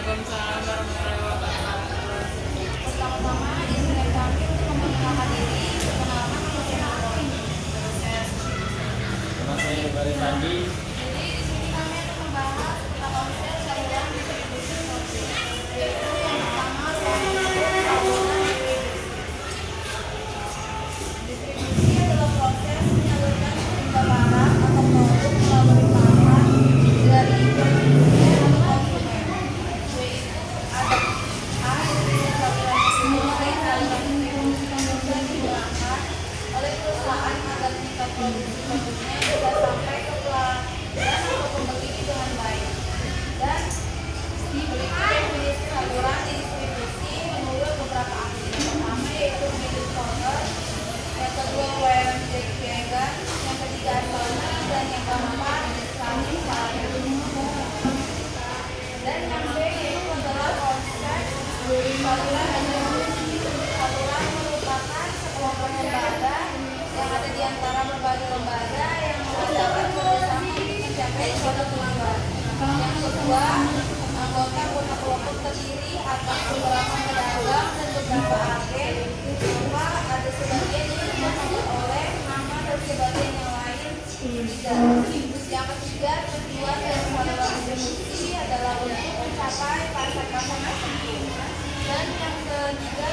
Waalaikumsalam warahmatullahi wabarakatuh. Pertama-tama izinkan kami untuk memperkenalkan diri, perkenalan nama saya Nurul. Nama saya Ibarat Sandi. Jadi di sini kami akan membahas tentang konsep saluran distribusi produk. Yaitu yang pertama saluran distribusi adalah proses menyalurkan sejumlah barang atau produk melalui tahapan dari produsen atau konsumen. Yaitu ada saluran distribusi. Saluran distribusi kemudian digunakan oleh perusahaan agar tingkat produksi produknya bisa sampai ke pelanggan atau pembeli dengan baik. Dan berikut definisi saluran distribusi menurut beberapa ahli. Yang pertama yaitu Philip Porter, yang kedua Warren J. Kagan, yang ketiga Anthony, dan yang keempat Sally Sayer. Dan yang B yaitu adalah konsep saluran distribusi. Saluran merupakan sekelompok lembaga yang ada di antara berbagai lembaga yang mengadakan kerjasama untuk mencapai suatu tujuan. Yang kedua, anggota kelompok terdiri atas beberapa pedagang dan beberapa agen, serta ada sebagian yang dimaksud oleh nama dan sebagian yang lain tidak. Yang ketiga, tujuan dari saluran distribusi adalah untuk mencapai pasar-pasar tertentu. Dan yang ketiga,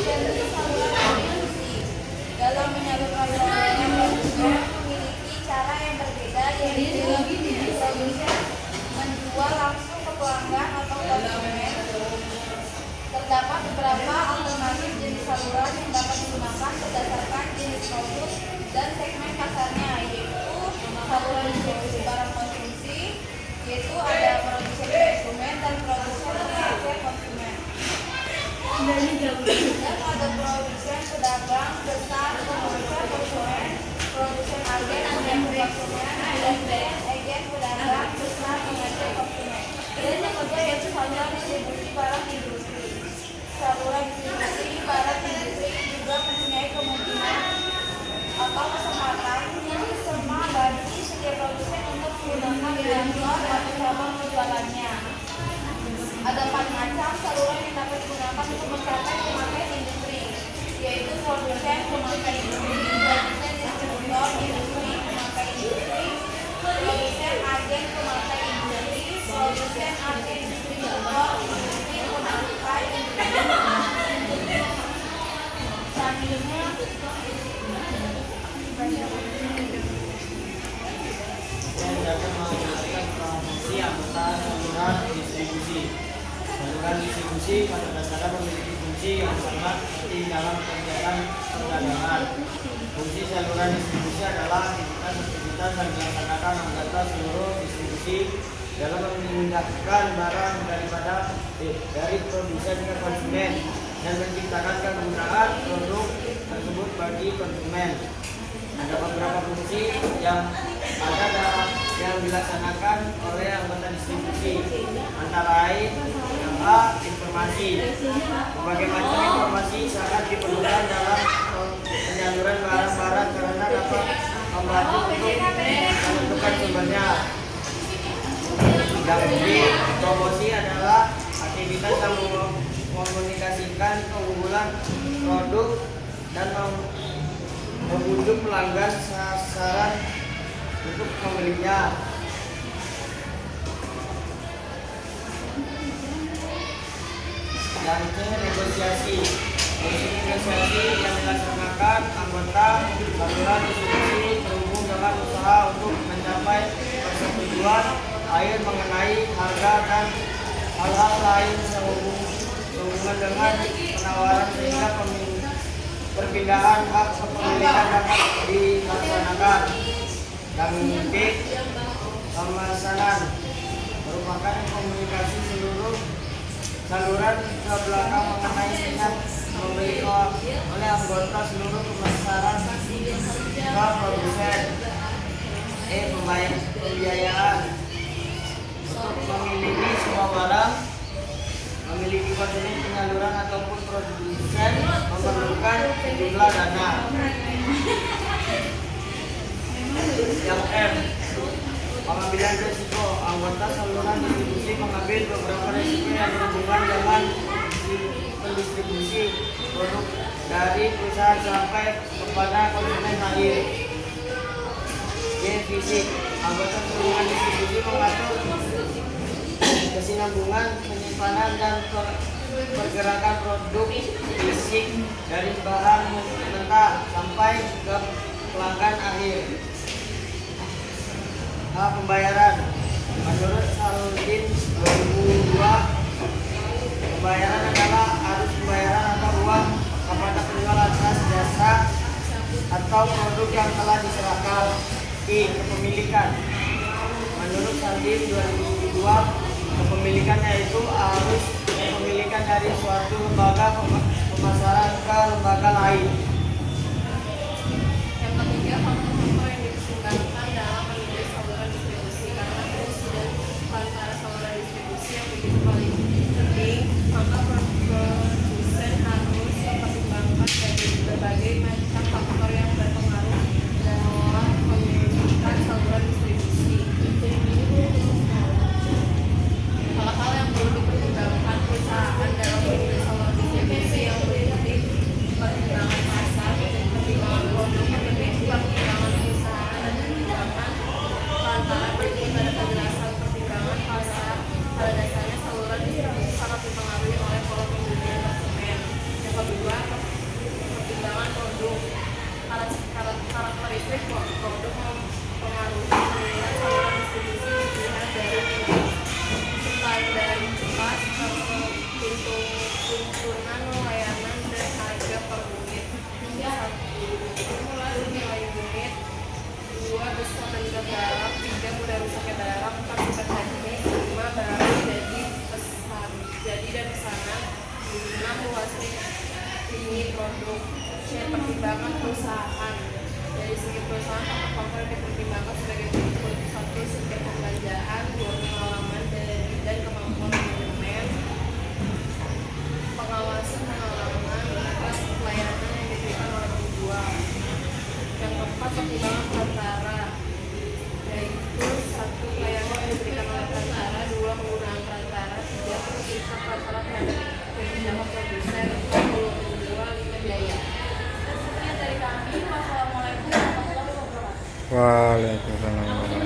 dari saluran distribusi dalam menyalurkan produknya, produsen memiliki cara yang berbeda, yaitu produsen menjual langsung ke pelanggan atau konsumen. Terdapat beberapa alternatif jenis saluran yang dapat digunakan berdasarkan jenis produk dan segmen pasarnya, yaitu saluran distribusi barang konsumsi, yaitu ada produsen konsumen dan produsen pengajar konsumen. Dan ada produsen pedagang besar, produsen konsumen, produsen agen konsumen, dan agen pedagang besar pengajar konsumen. Dan yang kedua yaitu saluran distribusi barang industri. Saluran distribusi barang industri juga mempunyai kemungkinan atau kesempatan yang sama bagi setiap produsen untuk menggunakan kantor atau cabang penjualannya. Ada 4 macam saluran yang dapat digunakan untuk mencapai pemakaian industri, yaitu produsen pemakai industri, produsen distributor industri pemakai industri, produsen agen pemakai industri, produsen agen distributor industri pemakai industri. Selanjutnya Saya akan menjelaskan fungsi anggota saluran distribusi. Saluran distribusi pada dasarnya memiliki fungsi yang sama seperti dalam kegiatan perdagangan. Fungsi saluran distribusi adalah aktivitas yang dilaksanakan anggota seluruh distribusi dalam memindahkan barang dari produsen ke konsumen dan menciptakan kegunaan produk tersebut bagi konsumen. Ada beberapa fungsi yang dilaksanakan oleh anggota distribusi, antara lain yang A, informasi. Berbagai macam informasi sangat diperlukan dalam penyaluran barang-barang karena dapat membantu untuk menentukan sumbernya. Yang B, promosi adalah aktivitas yang mekomunikasikan keunggulan produk dan membujuk pelanggan sasaran untuk membelinya. Yang C, negosiasi. Fungsi negosiasi yang dilaksanakan anggota saluran distribusi terhubung dengan usaha untuk mencapai persetujuan akhir mengenai harga dan hal-hal lain sehubungan dengan penawaran sehingga perpindahan hak kepemilikan dapat dilaksanakan. Yang D, pemesanan merupakan komunikasi seluruh saluran ke belakang mengenai minat membeli oleh anggota seluruh pemasaran ke produsen. E, pembiayaan untuk memiliki semua barang, memiliki konsumen penyaluran ataupun produsen memerlukan sejumlah dana. Yang M, pengambilan risiko. Anggota saluran distribusi mengambil beberapa risiko yang hubungan dengan pendistribusi produk dari perusahaan sampai kepada konsumen akhir. G. Fisik. Anggota hubungan distribusi mengatur kesinambungan penyimpanan dan pergerakan produk fisik dari bahan mentah sampai ke pelanggan akhir. H. Pembayaran. Menurut Sarudin 2002, pembayaran adalah arus pembayaran atau uang kepada penjual atas jasa atau produk yang telah diserahkan. I. Kepemilikan. Menurut Sarudin 2002, kepemilikan yaitu arus kepemilikan dari suatu lembaga pemasaran ke lembaga lain. Yang ketiga, faktor-faktor yang dipertimbangkan dalam menulis saluran distribusi. Karena fungsi dan antara saluran distribusi yang begitu paling penting, maka produsen harus mempertimbangkan berbagai macam faktor yang berpengaruh dalam pemilikan saluran distribusi. Hal-hal yang perlu dipertimbangkan perusahaan dalam memilih saluran distribusi yang penting: pertimbangan pasar, pertimbangan produk, pertimbangan perusahaan, dan pertimbangan lantaran pergi pada penjelasan pertimbangan pasar. Pada dasarnya saluran distribusi sangat dipengaruhi oleh pola pembeli dan konsumen. Yang kedua, pertimbangan produk. Karakteristik produk mempengaruhi pemilihan saluran distribusi dilihat dari standar cepat, tuntunan layanan, dan harga per unit. 1. Nilai unit. 2. Besar dan berat barang. 3. Mudah rusaknya barang. 4. Sifat teknis. 5. Barang jadi dan pesanan. 6. Luasnya ini produk. C. Pertimbangan perusahaan. Dari segi perusahaan, faktor-faktor yang dipertimbangkan sebagai berikut: 1. Sistem pembelanjaan. 2. Pengalaman dan kemampuan manajemen, pengawasan pengalaman, 3. Pelayanan yang diberikan oleh penjual. Yang keempat, pertimbangan perantara, yaitu 1. Pelayanan yang diberikan oleh perantara. 2. Penggunaan perantara. 3. Sikap perantara terhadap kebijakan produsen. 4. Peluang penjual. 5. Biaya. Sekian dari kami. Wassalamualaikum warahmatullahi wabarakatuh. Waalaikumsalam.